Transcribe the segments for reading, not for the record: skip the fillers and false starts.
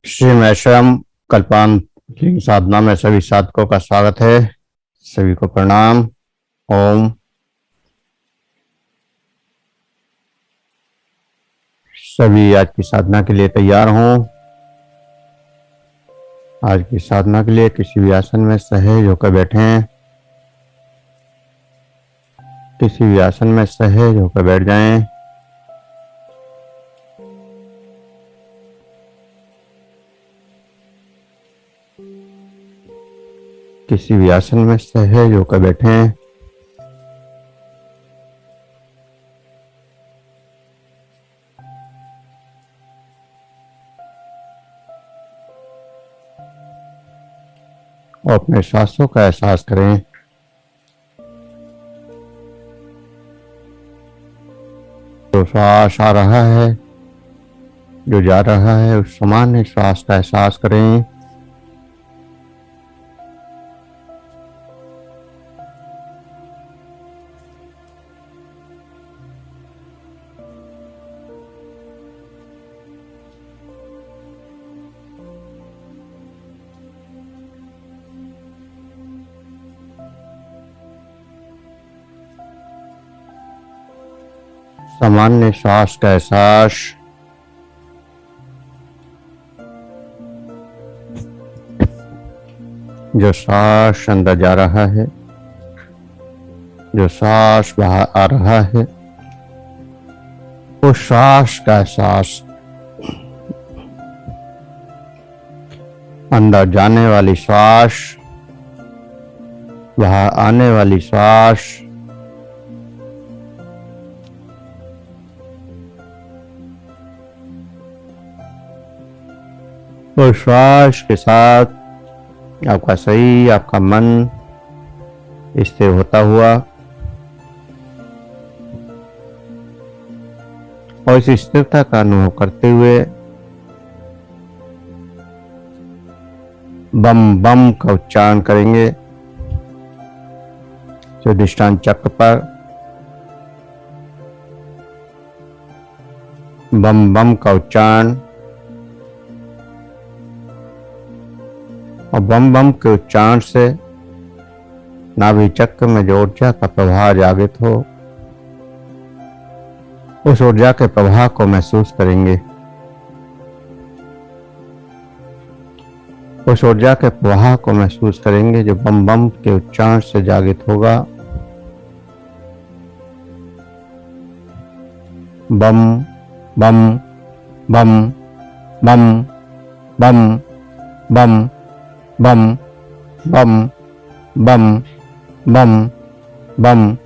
श्री महेश्वरम कल्पांत साधना में सभी साधकों का स्वागत है। सभी को प्रणाम। ओम। सभी आज की साधना के लिए तैयार हों। आज की साधना के लिए किसी भी आसन में सहज होकर बैठें। किसी भी आसन में सहज होकर बैठ जाएं। किसी भी आसन में सहज होकर बैठें। और अपने श्वासों का एहसास करें। जो श्वास आ रहा है, जो जा रहा है, उस सामान्य श्वास का एहसास करें। सामान्य श्वास का एहसास। जो श्वास अंदर जा रहा है, जो श्वास बाहर आ रहा है, उस श्वास का एहसास। अंदर जाने वाली श्वास, बाहर आने वाली श्वास। उस श्वास के साथ आपका शरीर, आपका मन स्थिर होता हुआ, और इस स्थिरता का अनुभव करते हुए बम बम का उच्चारण करेंगे। स्वादिष्ठान चक्र पर बम बम का उच्चारण, और बम बम के उच्चारण से नाभि चक्र में जो ऊर्जा का प्रवाह जागृत हो, उस ऊर्जा के प्रवाह को महसूस करेंगे। उस ऊर्जा के प्रवाह को महसूस करेंगे जो बम बम के उच्चारण से जागृत होगा। बम बम बम बम बम बम बम बम बम बम बम।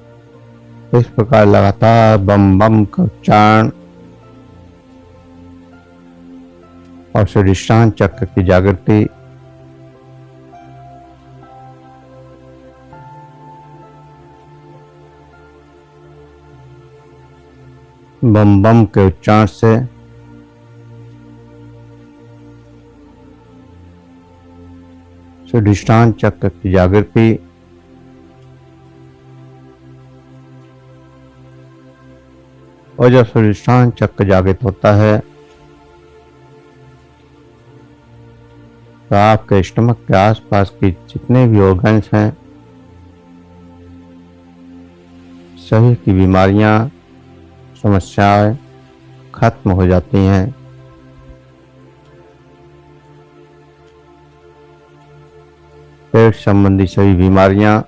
इस प्रकार लगातार बम बम का उच्चारण और स्वादिष्ठान चक्र की जागृति बम बम के उच्चारण से स्वादिष्ठान चक्र की जागृति और जब स्वादिष्ठान चक्र जागृत होता है तो आपके स्टमक के आसपास की जितने भी ऑर्गन्स हैं, सभी की बीमारियां, समस्याएं खत्म हो जाती हैं। पेट संबंधी सभी बीमारियां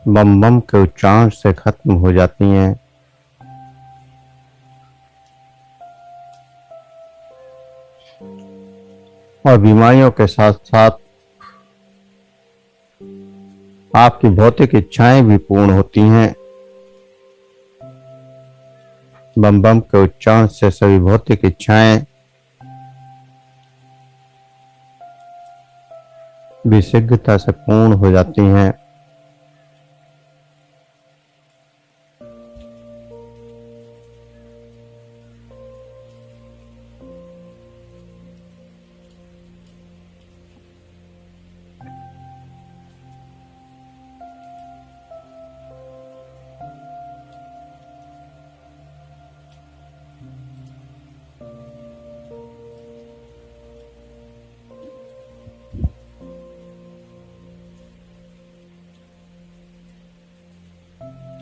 बम बम के उच्चारण से खत्म हो जाती हैं। और बीमारियों के साथ साथ आपकी भौतिक इच्छाएं भी पूर्ण होती हैं। बम बम के उच्चारण से सभी भौतिक इच्छाएं भी शीघ्रता से पूर्ण हो जाती हैं।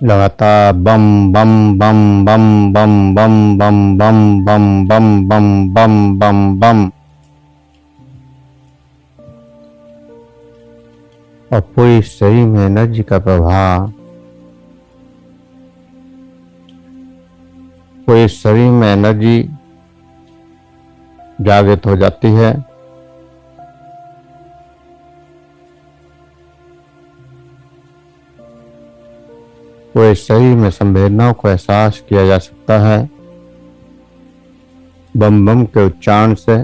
लगातार बम बम बम बम बम बम बम बम बम बम बम बम बम बम, और पूरी शरीर में एनर्जी का प्रभाव, पूरे शरीर में एनर्जी जागृत हो जाती है। पूरे शरीर में संवेदनाओं को एहसास किया जा सकता है बम बम के उच्चारण से।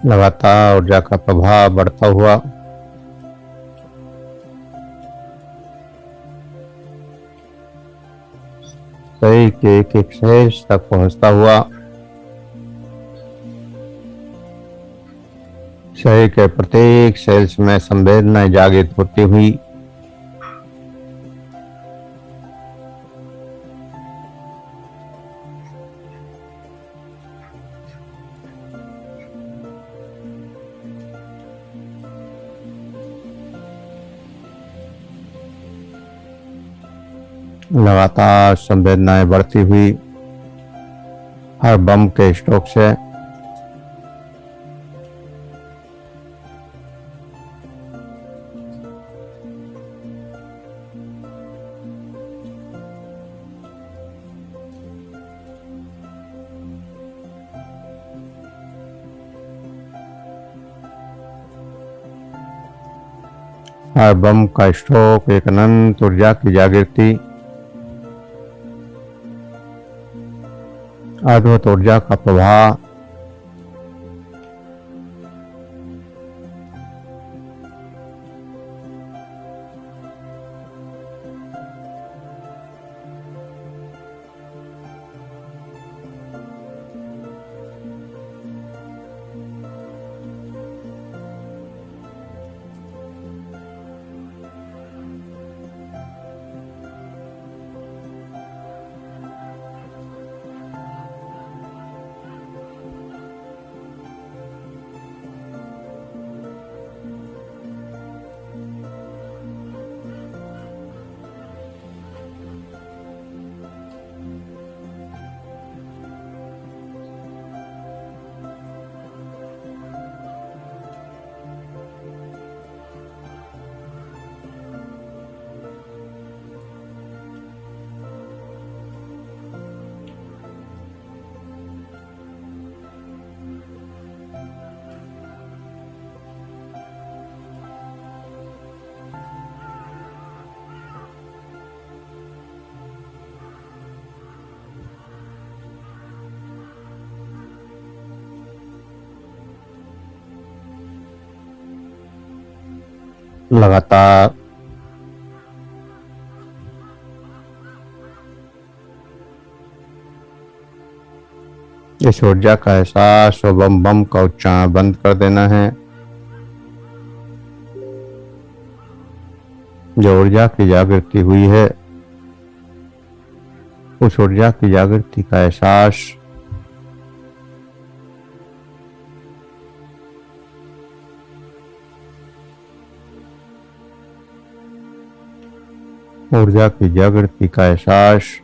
लगातार ऊर्जा का प्रभाव बढ़ता हुआ शरीर के एक एक सेल्स तक पहुंचता हुआ शरीर के प्रत्येक सेल्स में संवेदनाएं जागृत होती हुई लगातार संवेदनाएं बढ़ती हुई हर बम के स्ट्रोक से हर बम का स्ट्रोक एक अनंत ऊर्जा की जागृति, अद्भुत ऊर्जा का प्रवाह, लगातार इस ऊर्जा का एहसास और बम बम का उच्चारण बंद कर देना है। जो ऊर्जा की जागृति हुई है उस ऊर्जा की जागृति का एहसास ऊर्जा की जागृति का एहसास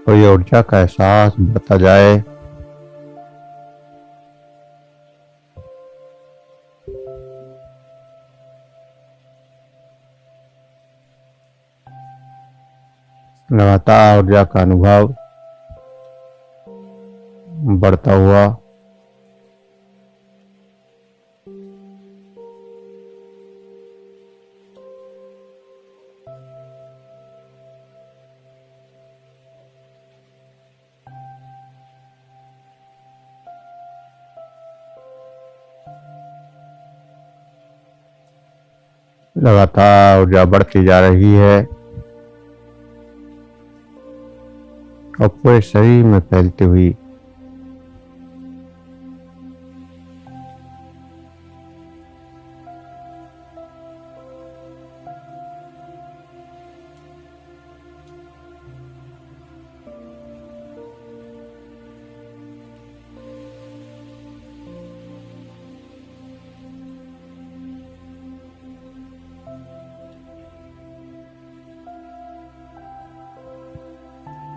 और ये ऊर्जा का एहसास बढ़ता जाए। लगातार ऊर्जा का अनुभव बढ़ता हुआ लगातार ऊर्जा बढ़ती जा रही है और पूरे शरीर में फैलती हुई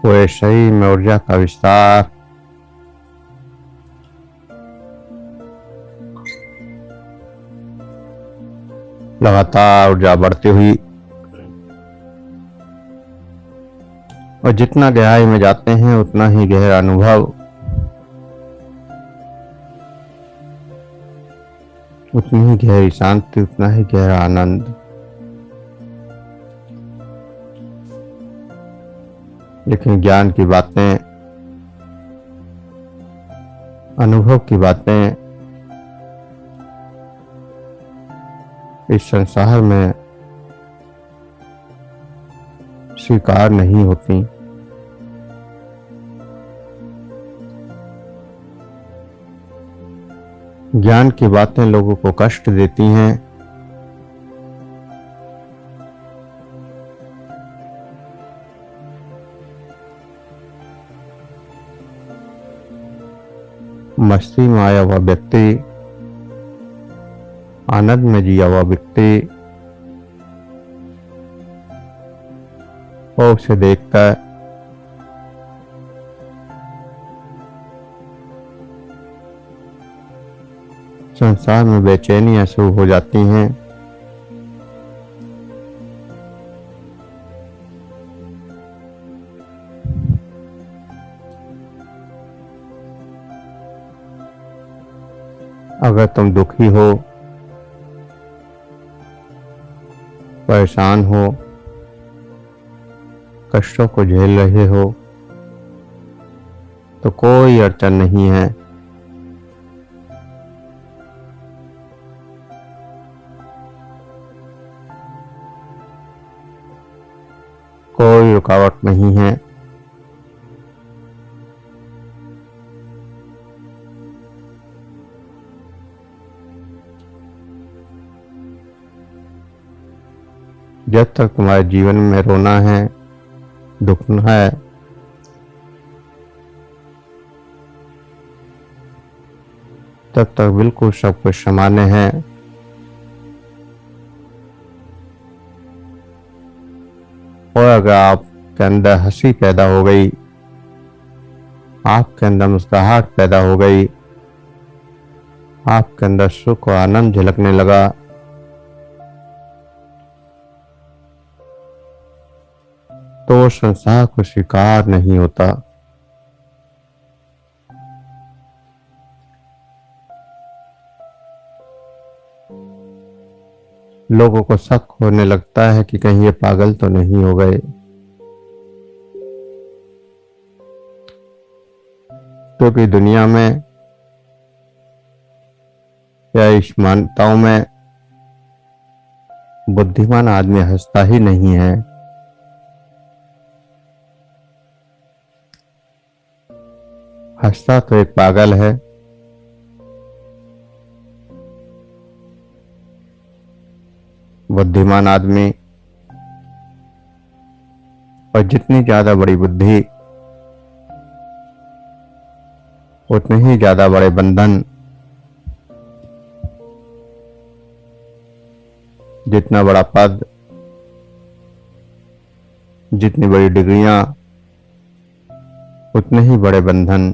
पूरे शरीर में ऊर्जा का विस्तार लगातार ऊर्जा बढ़ती हुई और जितना गहराई में जाते हैं उतना ही गहरा अनुभव, उतनी ही गहरी शांति, उतना ही गहरा आनंद। लेकिन ज्ञान की बातें, अनुभव की बातें इस संसार में स्वीकार नहीं होती। ज्ञान की बातें लोगों को कष्ट देती हैं। मस्ती में आया हुआ व्यक्ति, आनंद में जिया हुआ व्यक्ति वो उसे देखकर संसार में बेचैनियां शुरू हो जाती हैं। अगर तुम दुखी हो, परेशान हो, कष्टों को झेल रहे हो तो कोई अड़चन नहीं है। कोई रुकावट नहीं है। जब तक तुम्हारे जीवन में रोना है, दुखना है, तब तक बिल्कुल सब कुछ सामान्य है। और अगर आपके अंदर हंसी पैदा हो गई, आपके अंदर मुस्कुराहट पैदा हो गई, आपके अंदर सुख और आनंद झलकने लगा, तो संसार को स्वीकार नहीं होता। लोगों को शक होने लगता है कि कहीं ये पागल तो नहीं हो गए, क्योंकि दुनिया में या इस मान्यताओं में बुद्धिमान आदमी हंसता ही नहीं है। हंसता तो एक पागल है। बुद्धिमान आदमी, और जितनी ज्यादा बड़ी बुद्धि उतने ही ज्यादा बड़े बंधन। जितना बड़ा पद, जितनी बड़ी डिग्रियां, उतने ही बड़े बंधन।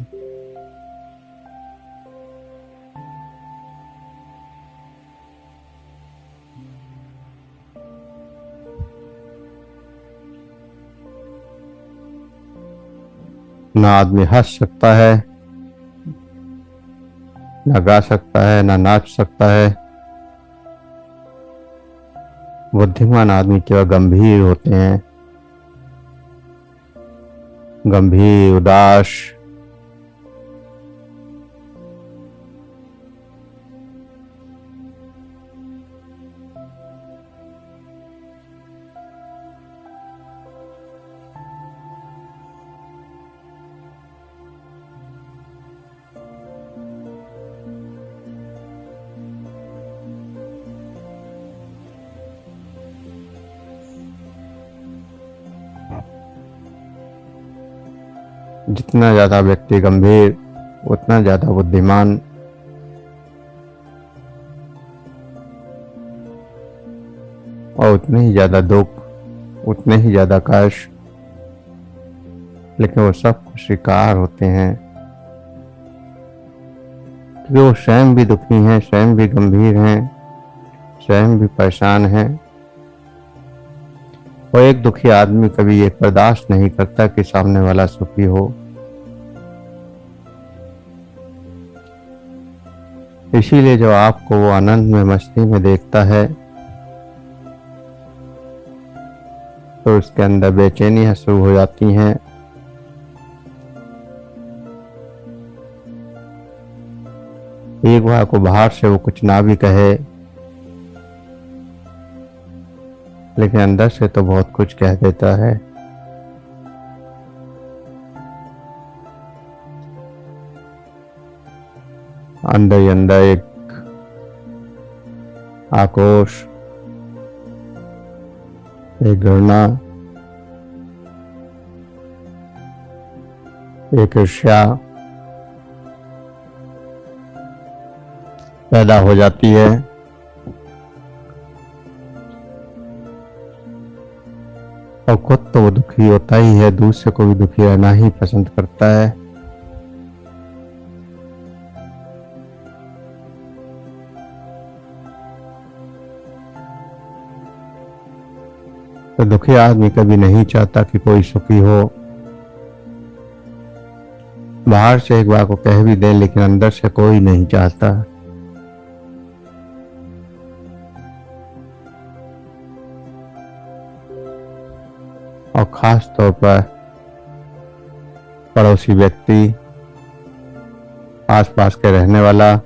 ना आदमी हंस सकता है, ना गा सकता है, ना नाच सकता है। बुद्धिमान आदमी केवल गंभीर होते हैं, गंभीर, उदास, जितना ज्यादा व्यक्ति गंभीर उतना ज्यादा बुद्धिमान। और उतने ही ज्यादा दुख, उतने ही ज्यादा कष्ट, लेकिन वो सब कुछ स्वीकार होते हैं क्योंकि वो स्वयं भी दुखी हैं, स्वयं भी गंभीर हैं, स्वयं भी परेशान हैं। और एक दुखी आदमी कभी ये बर्दाश्त नहीं करता कि सामने वाला सुखी हो। इसीलिए जब आपको वो आनंद में, मस्ती में देखता है तो उसके अंदर बेचैनियां शुरू हो जाती हैं। एक बार को बाहर से वो कुछ ना भी कहे, लेकिन अंदर से तो बहुत कुछ कह देता है। अंदर ही अंदर एक आक्रोश, एक घृणा, एक ईर्ष्या पैदा हो जाती है। और खुद तो वो दुखी होता ही है, दूसरे को भी दुखी रहना ही पसंद करता है। तो दुखी आदमी कभी नहीं चाहता कि कोई सुखी हो। बाहर से एक बार को कह भी दे, लेकिन अंदर से कोई नहीं चाहता। और खास तौर पर पड़ोसी व्यक्ति, आसपास के रहने वाला,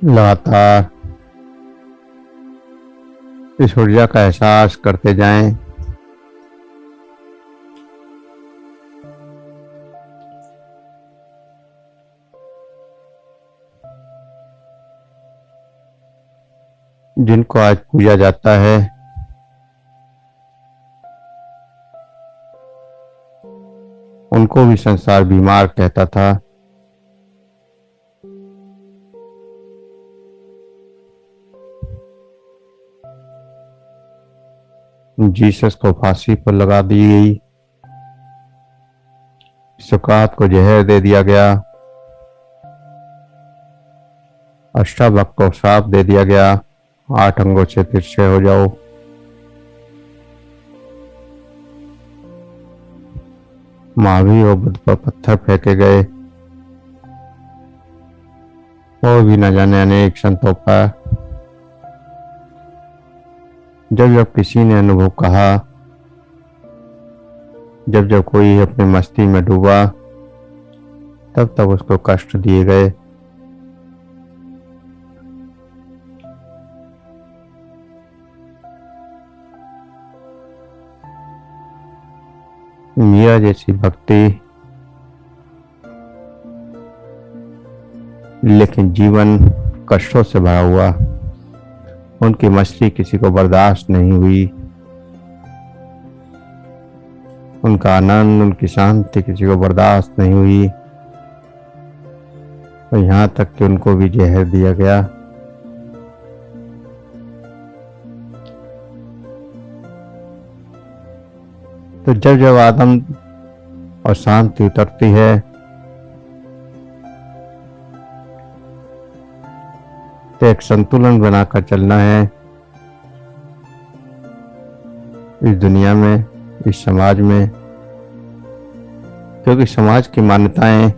लगातार इस ऊर्जा का एहसास करते जाएं। जिनको आज पूजा जाता है उनको भी संसार बीमार कहता था। जीसस को फांसी पर लगा दी गई, सुकरात को जहर दे दिया गया, अष्टावक्र को श्राप दे दिया गया, 8 अंगों से तिरछे हो जाओ। महावीर और बुद्ध पर पत्थर फेंके गए, और भी न जाने अनेक संतों पर। जब जब किसी ने अनुभव कहा, जब जब कोई अपनी मस्ती में डूबा, तब तब उसको कष्ट दिए गए। मीरा जैसी भक्ति, लेकिन जीवन कष्टों से भरा हुआ। उनकी मस्ती किसी को बर्दाश्त नहीं हुई। उनका आनंद, उनकी शांति किसी को बर्दाश्त नहीं हुई। और यहाँ तक कि उनको भी जहर दिया गया। तो जब जब आनंद और शांति उतरती है तो एक संतुलन बनाकर चलना है इस दुनिया में, इस समाज में, क्योंकि समाज की मान्यताएं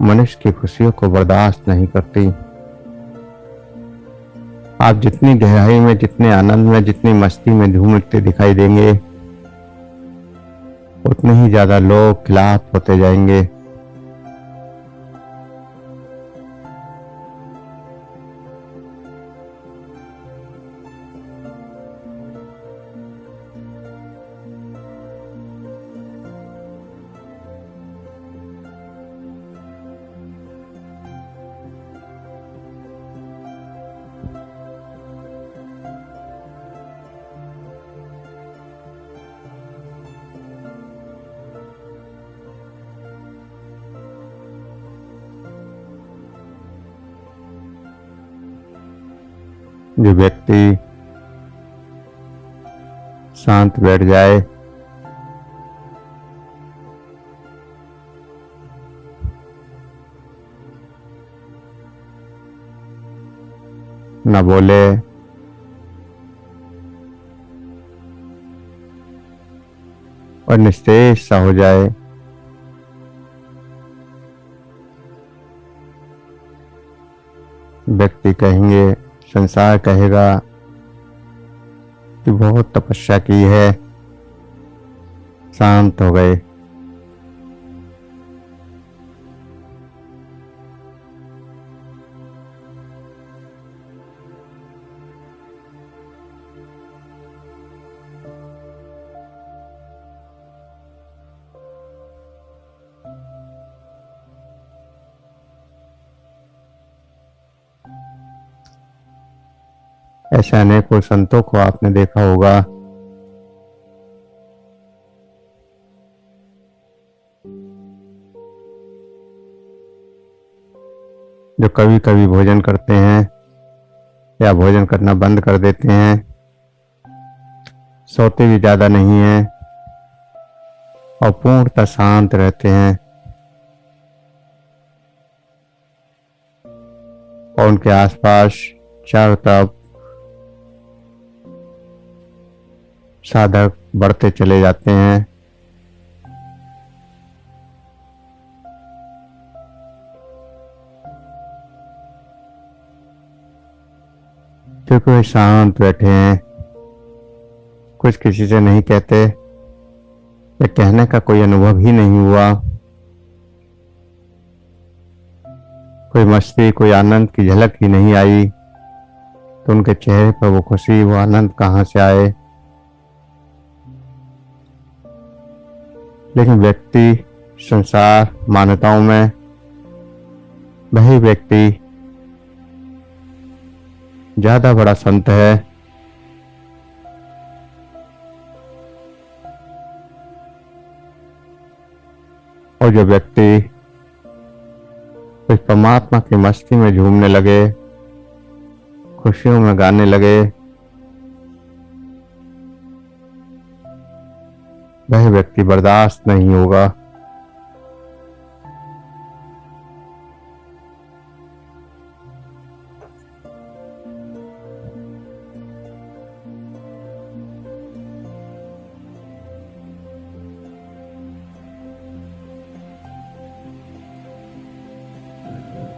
मनुष्य की खुशियों को बर्दाश्त नहीं करती। आप जितनी गहराई में, जितने आनंद में, जितनी मस्ती में झूमते दिखाई देंगे, उतने ही ज्यादा लोग खिलाफ होते जाएंगे। जो व्यक्ति शांत बैठ जाए, न बोले, और निस्तेज सा हो जाए, व्यक्ति कहेंगे, संसार कहेगा कि बहुत तपस्या की है, शांत हो गए। ऐसे अनेकों संतों को आपने देखा होगा जो कभी कभी भोजन करते हैं या भोजन करना बंद कर देते हैं, सोते भी ज्यादा नहीं हैं और पूर्णतः शांत रहते हैं। और उनके आसपास चारों तरफ साधक बढ़ते चले जाते हैं। क्योंकि वे शांत बैठे हैं, कुछ किसी से नहीं कहते, ये कहने का कोई अनुभव ही नहीं हुआ। कोई मस्ती, कोई आनंद की झलक ही नहीं आई, तो उनके चेहरे पर वो खुशी, वो आनंद कहाँ से आए। लेकिन व्यक्ति संसार मान्यताओं में, वही व्यक्ति ज्यादा बड़ा संत है। और जो व्यक्ति उस परमात्मा की मस्ती में झूमने लगे, खुशियों में गाने लगे, वह व्यक्ति बर्दाश्त नहीं होगा।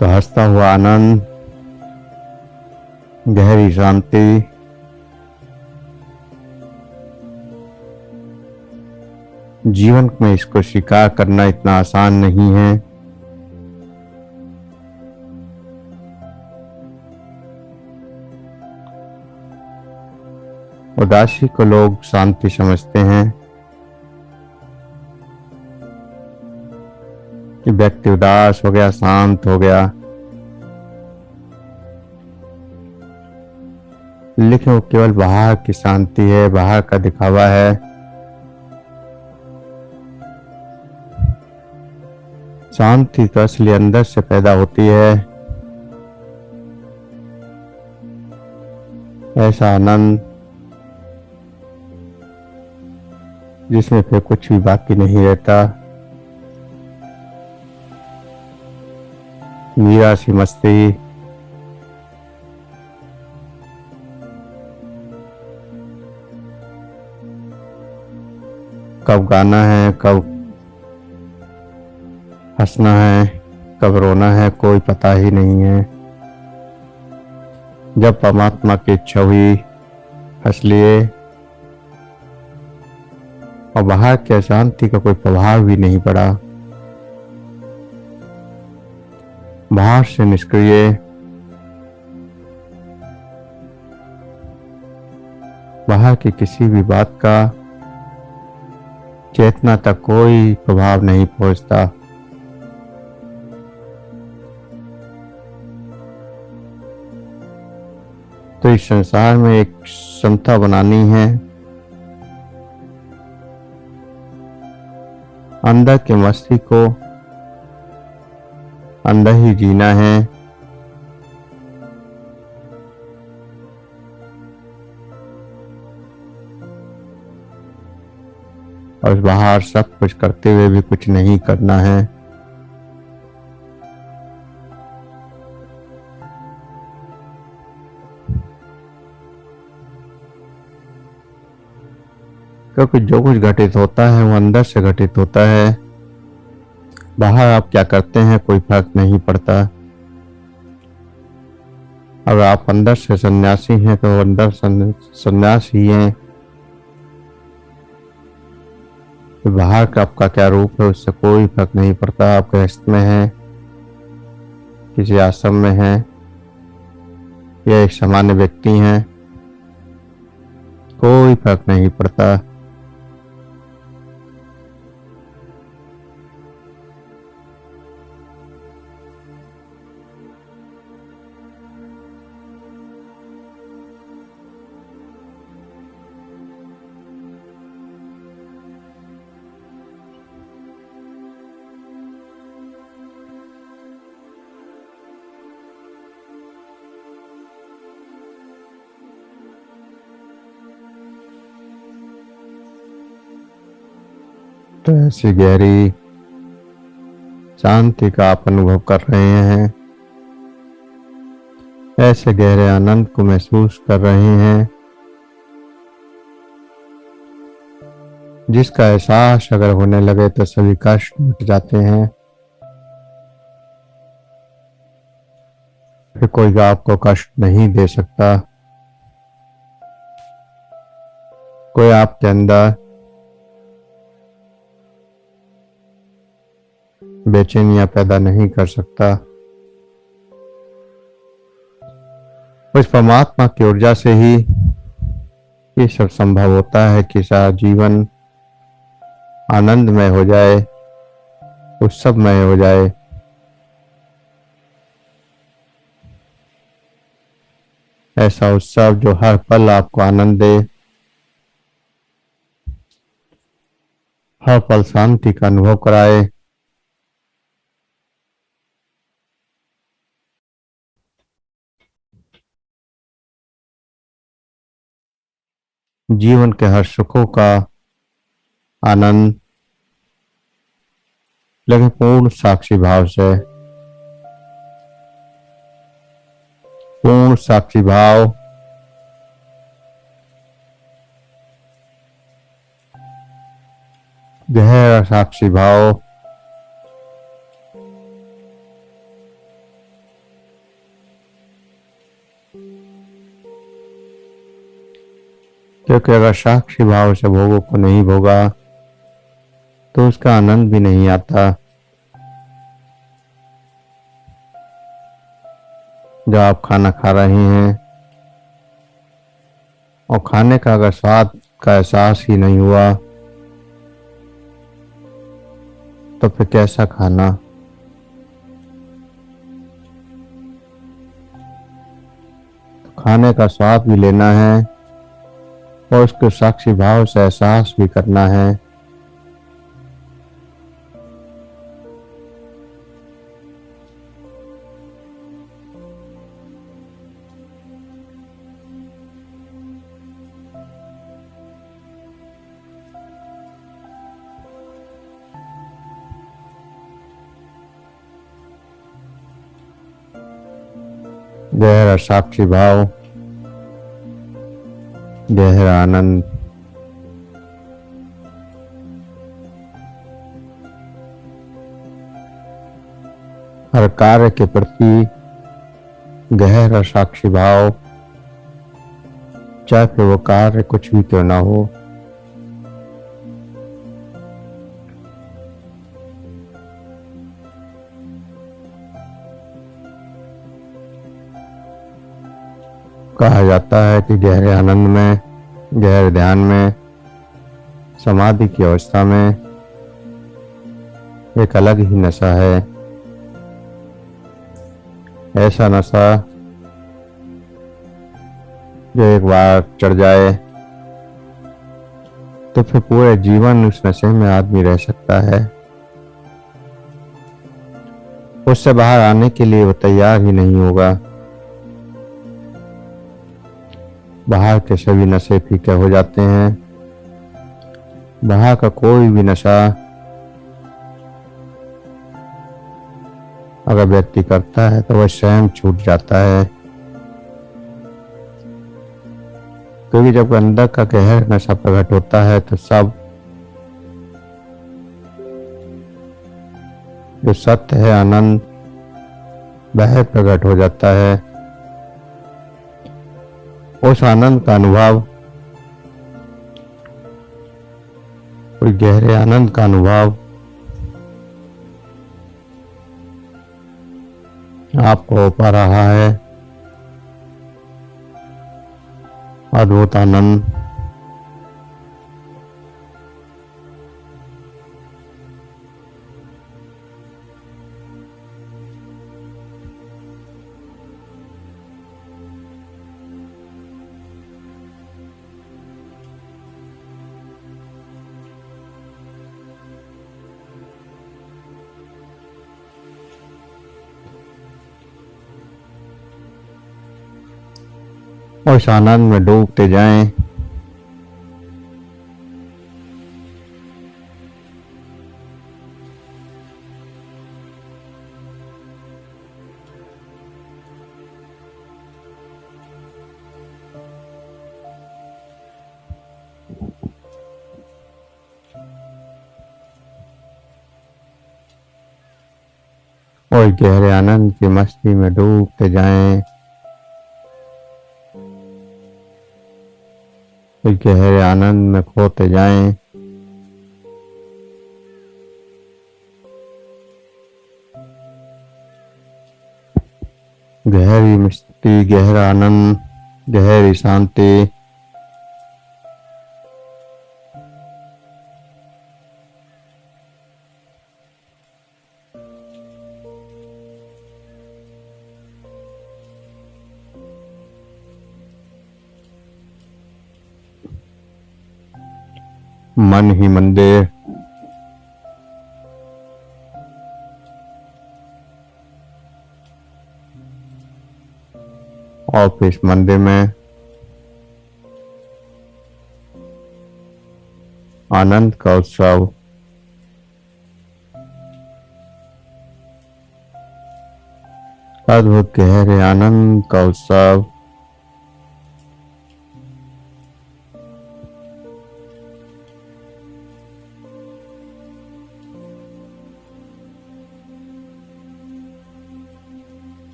तो हंसता हुआ आनंद, गहरी शांति, जीवन में इसको स्वीकार करना इतना आसान नहीं है। उदासी को लोग शांति समझते हैं कि व्यक्ति उदास हो गया, शांत हो गया, लेकिन वो केवल बाहर की शांति है, बाहर का दिखावा है। शांति तो असली अंदर से पैदा होती है। ऐसा आनंद जिसमें फिर कुछ भी बाकी नहीं रहता। मीरा सी मस्ती, कब गाना है, कब हंसना है, कब रोना है, कोई पता ही नहीं है। जब परमात्मा की इच्छा हुई हंस लिए, और बाहर की अशांति का कोई प्रभाव भी नहीं पड़ा। बाहर से निष्क्रिय, बाहर की किसी भी बात का चेतना तक कोई प्रभाव नहीं पहुंचता। तो इस संसार में एक समता बनानी है, अंदर के मस्ती को अंदर ही जीना है। और बाहर सब कुछ करते हुए भी कुछ नहीं करना है। क्योंकि जो कुछ घटित होता है वो अंदर से घटित होता है। बाहर आप क्या करते हैं कोई फर्क नहीं पड़ता। अगर आप अंदर से सन्यासी हैं तो अंदर सन्यास ही हैं। तो बाहर का आपका क्या रूप है उससे कोई फर्क नहीं पड़ता। आप गृहस्थ में हैं, किसी आश्रम में हैं, या एक सामान्य व्यक्ति हैं, कोई फर्क नहीं पड़ता। तो ऐसी गहरी शांति का आप अनुभव कर रहे हैं, ऐसे गहरे आनंद को महसूस कर रहे हैं, जिसका एहसास अगर होने लगे तो सभी कष्ट मिट जाते हैं। फिर कोई आपको कष्ट नहीं दे सकता। कोई आपके अंदर बेचैनियां पैदा नहीं कर सकता। उस परमात्मा की ऊर्जा से ही ये सब संभव होता है कि सारा जीवन आनंदमय हो जाए, उत्सवमय हो जाए। ऐसा उत्सव जो हर पल आपको आनंद दे, हर पल शांति का अनुभव कराए। जीवन के हर सुखों का आनंद, लेकिन पूर्ण साक्षी भाव से। पूर्ण साक्षी भाव गहरा साक्षी भाव क्योंकि अगर साक्षी भाव से भोगों को नहीं भोगा तो उसका आनंद भी नहीं आता। जब आप खाना खा रहे हैं और खाने का अगर स्वाद का एहसास ही नहीं हुआ तो फिर कैसा खाना। खाने का स्वाद भी लेना है और उसके साक्षी भाव से एहसास भी करना है। गहरा साक्षी भाव, गहरा आनंद, हर कार्य के प्रति गहरा साक्षी भाव, चाहे फिर वो कार्य कुछ भी क्यों ना हो। कहा जाता है कि गहरे आनंद में, गहरे ध्यान में, समाधि की अवस्था में एक अलग ही नशा है। ऐसा नशा जो एक बार चढ़ जाए तो फिर पूरे जीवन उस नशे में आदमी रह सकता है। उससे बाहर आने के लिए वो तैयार ही नहीं होगा। बाहर के सभी नशे फीके हो जाते हैं। बाहर का कोई भी नशा अगर व्यक्ति करता है तो वह स्वयं छूट जाता है, क्योंकि जब अंदर का गहरा नशा प्रकट होता है तो सब जो सत्य है, आनंद, वह प्रकट हो जाता है। उस आनंद का अनुभव, उस गहरे आनंद का अनुभव आपको हो पा रहा है। अद्भुत आनंद, और इस आनंद में डूबते जाएं। और गहरे आनंद की मस्ती में डूबते जाएं। इस गहरे आनंद में खोते जाएं। गहरी मस्ती, गहरा आनंद, गहरी शांति, मन ही मंदिर। और इस मंदिर में आनंद का उत्सव, अद्भुत गहरे आनंद का उत्सव,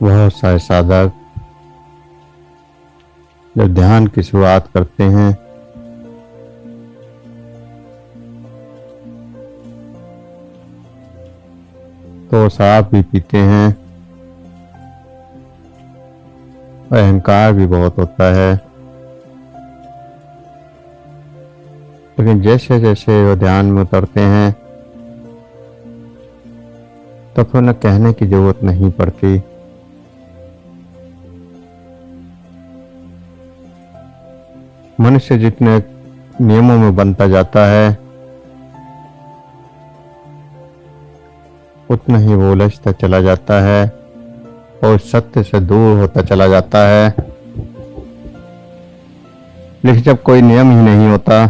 बहुत सारे साधक जब ध्यान की शुरुआत करते हैं तो शराब भी पीते हैं, अहंकार भी बहुत होता है। लेकिन जैसे जैसे वो ध्यान में उतरते हैं तो फिर उन्हें कहने की जरूरत नहीं पड़ती। मनुष्य जितने नियमों में बनता जाता है उतना ही वो उलझता चला जाता है और सत्य से दूर होता चला जाता है। लेकिन जब कोई नियम ही नहीं होता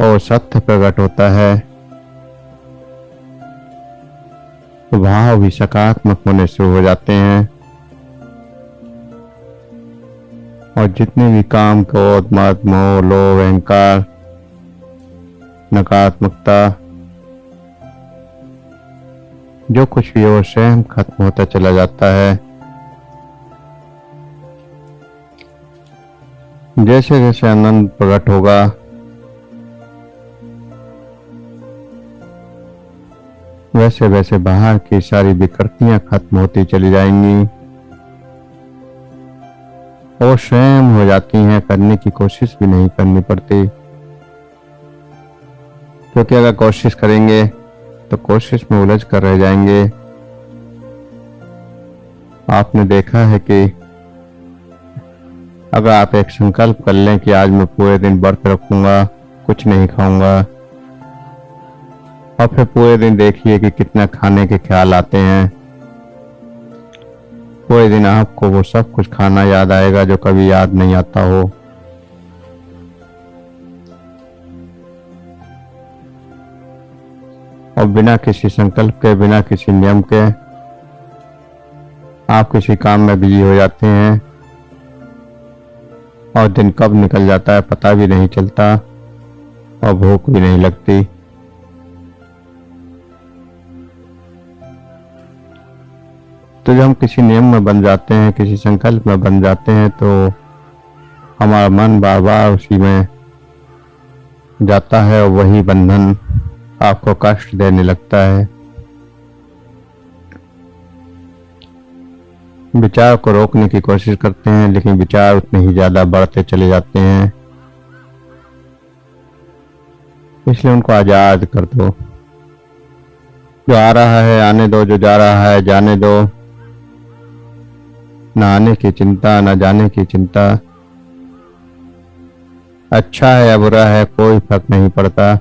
और सत्य प्रकट होता है तो भाव भी सकारात्मक होने शुरू हो जाते हैं और जितने भी काम, क्रोध, मद, मोह, लोभ, अहंकार, नकारात्मकता जो कुछ भी हो स्वयं खत्म होता चला जाता है। जैसे जैसे आनंद प्रकट होगा वैसे वैसे बाहर की सारी विकृतियां खत्म होती चली जाएंगी और स्वयं हो जाती हैं, करने की कोशिश भी नहीं करनी पड़ती। क्योंकि अगर कोशिश करेंगे तो कोशिश में उलझ कर रह जाएंगे। आपने देखा है कि अगर आप एक संकल्प कर लें कि आज मैं पूरे दिन व्रत रखूंगा, कुछ नहीं खाऊंगा, और फिर पूरे दिन देखिए कि कितना खाने के ख्याल आते हैं। पूरे दिन आपको वो सब कुछ खाना याद आएगा जो कभी याद नहीं आता हो। और बिना किसी संकल्प के, बिना किसी नियम के आप किसी काम में बिजी हो जाते हैं और दिन कब निकल जाता है पता भी नहीं चलता और भूख भी नहीं लगती। तो जब हम किसी नियम में बन जाते हैं, किसी संकल्प में बन जाते हैं तो हमारा मन बार बार उसी में जाता है और वही बंधन आपको कष्ट देने लगता है। विचार को रोकने की कोशिश करते हैं लेकिन विचार उतने ही ज्यादा बढ़ते चले जाते हैं। इसलिए उनको आजाद कर दो। जो आ रहा है आने दो, जो जा रहा है जाने दो। न आने की चिंता, न जाने की चिंता। अच्छा है या बुरा है कोई फर्क नहीं पड़ता,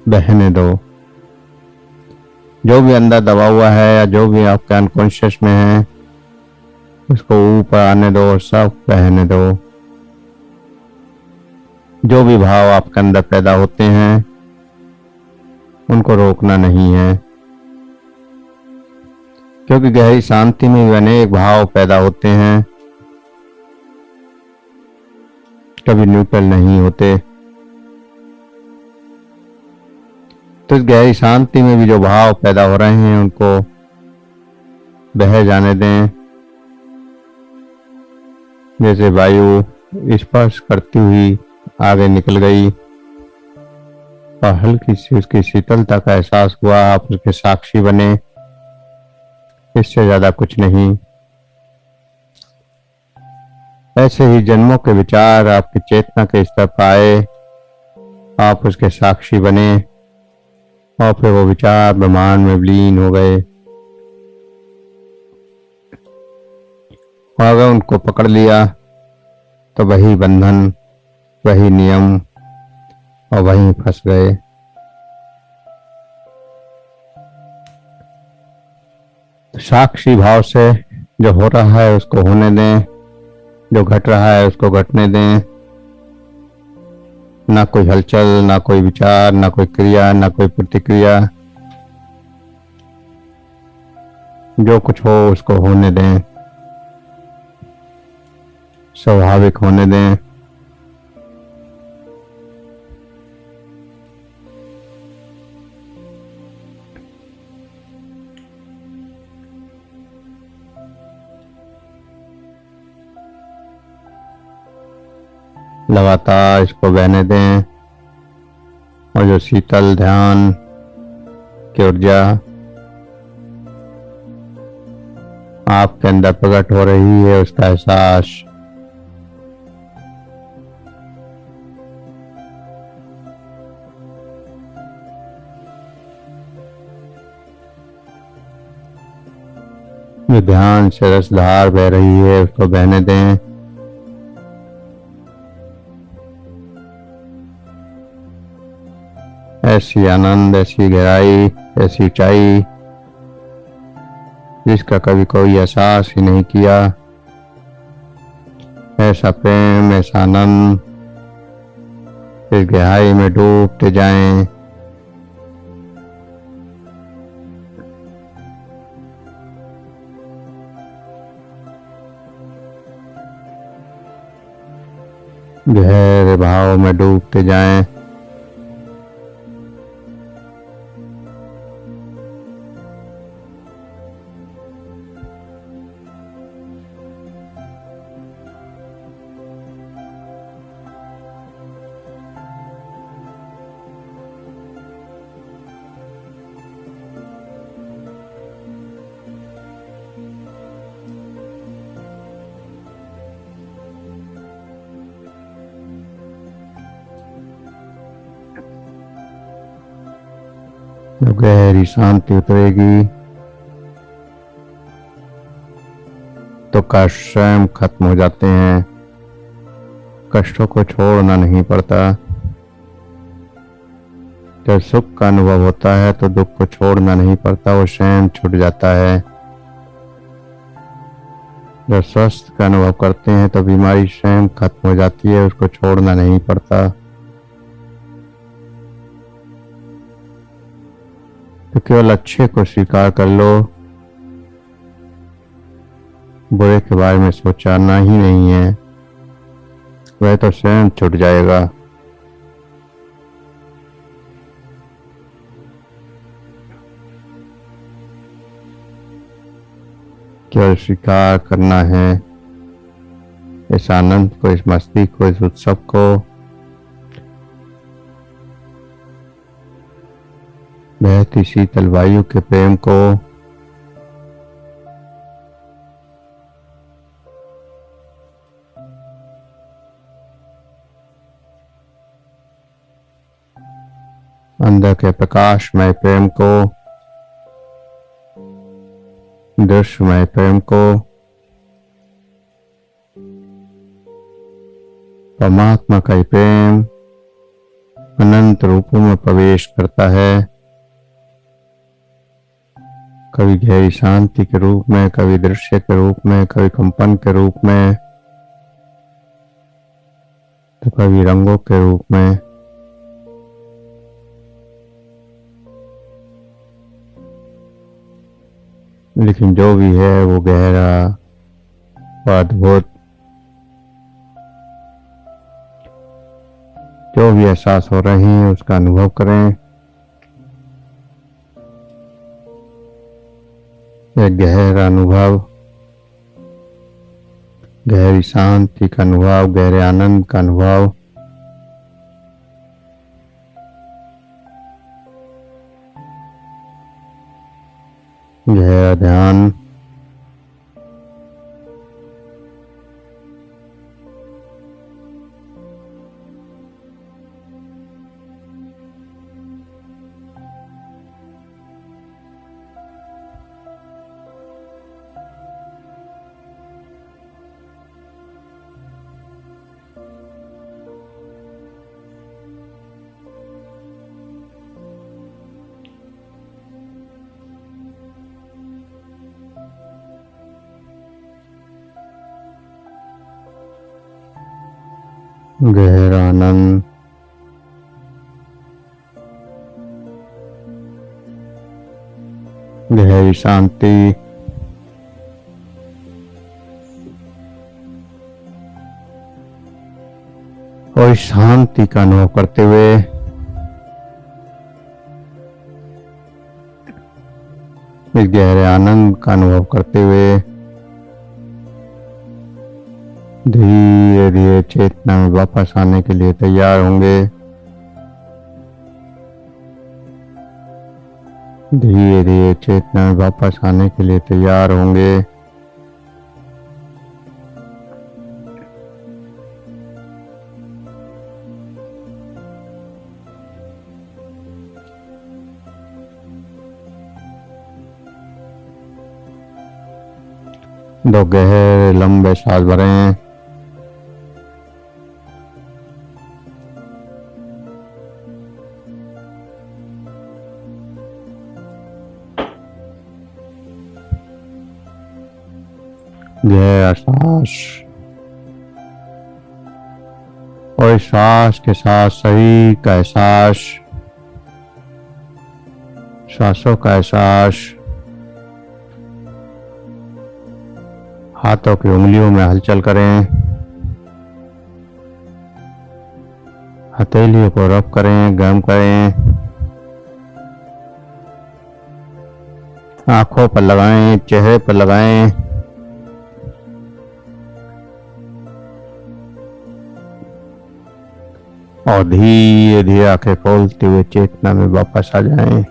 बहने दो। जो भी अंदर दबा हुआ है या जो भी आपके अनकॉन्शियस में है उसको ऊपर आने दो और सब बहने दो। जो भी भाव आपके अंदर पैदा होते हैं उनको रोकना नहीं है, क्योंकि गहरी शांति में भी अनेक भाव पैदा होते हैं, कभी न्यूट्रल नहीं होते। तो इस गहरी शांति में भी जो भाव पैदा हो रहे हैं उनको बह जाने दें। जैसे वायु स्पर्श करती हुई आगे निकल गई और हल्की सी उसकी शीतलता का एहसास हुआ, आप उसके साक्षी बने। इससे ज्यादा कुछ नहीं। ऐसे ही जन्मों के विचार आपकी चेतना के स्तर पर आए, आप उसके साक्षी बने और फिर वो विचार ब्रह्मांड में विलीन हो गए। और अगर उनको पकड़ लिया तो वही बंधन, वही नियम और वहीं फंस गए। तो साक्षी भाव से जो हो रहा है उसको होने दें, जो घट रहा है उसको घटने दें। ना कोई हलचल, ना कोई विचार, ना कोई क्रिया, ना कोई प्रतिक्रिया। जो कुछ हो उसको होने दें, स्वाभाविक होने दें। लगातार इसको बहने दें और जो शीतल ध्यान की ऊर्जा आपके अंदर प्रकट हो रही है उसका एहसास जो ध्यान से रसधार बह रही है उसको बहने दें। ऐसी आनंद, ऐसी गहराई, ऐसी ऊंचाई जिसका कभी कोई एहसास ही नहीं किया। ऐसा प्रेम, ऐसा आनंद, इस गहराई में डूबते जाएं। गहरे भाव में डूबते जाएं। जब गहरी शांति उतरेगी तो कष्ट स्वयं खत्म हो जाते हैं। कष्टों को छोड़ना नहीं पड़ता। जब सुख का अनुभव होता है तो दुख को छोड़ना नहीं पड़ता, वो स्वयं छूट जाता है। जब स्वस्थ का अनुभव करते हैं तो बीमारी स्वयं खत्म हो जाती है, उसको छोड़ना नहीं पड़ता। तो केवल अच्छे को स्वीकार कर लो, बुरे के बारे में सोचना ही नहीं है, वह तो स्वयं छूट जाएगा। केवल स्वीकार करना है इस आनंद को, इस मस्ती को, इस उत्सव को। बहती शीतल वायु के प्रेम को। अंदर के प्रकाशमय प्रेम को, दृश्यमय प्रेम को, परमात्मा का ही प्रेम अनंत रूपों में प्रवेश करता है। कभी गहरी शांति के रूप में, कभी दृश्य के रूप में, कभी कंपन के रूप में, तो कभी रंगों के रूप में। लेकिन जो भी है वो गहरा और अद्भुत, जो भी एहसास हो रहे हैं उसका अनुभव करें। एक गहरा अनुभव, गहरी शांति का अनुभव, गहरे आनंद का अनुभव। गहरा ध्यान। गहरा आनंद। गहरी शांति। और शांति का अनुभव करते हुए इस गहरे आनंद का अनुभव करते हुए धीरे धीरे चेतना में वापस आने के लिए तैयार होंगे। धीरे धीरे चेतना में वापस आने के लिए तैयार होंगे। दो गहरे लंबे सांस भरें। गहरा सांस और इस सांस के साथ शरीर का एहसास, सांसों का एहसास, हाथों की उंगलियों में हलचल करें। हथेलियों को रब करें, गर्म करें। आंखों पर लगाएं, चेहरे पर लगाएं। और धीरे धीरे आंखें खोलते हुए चेतना में वापस आ जाएं।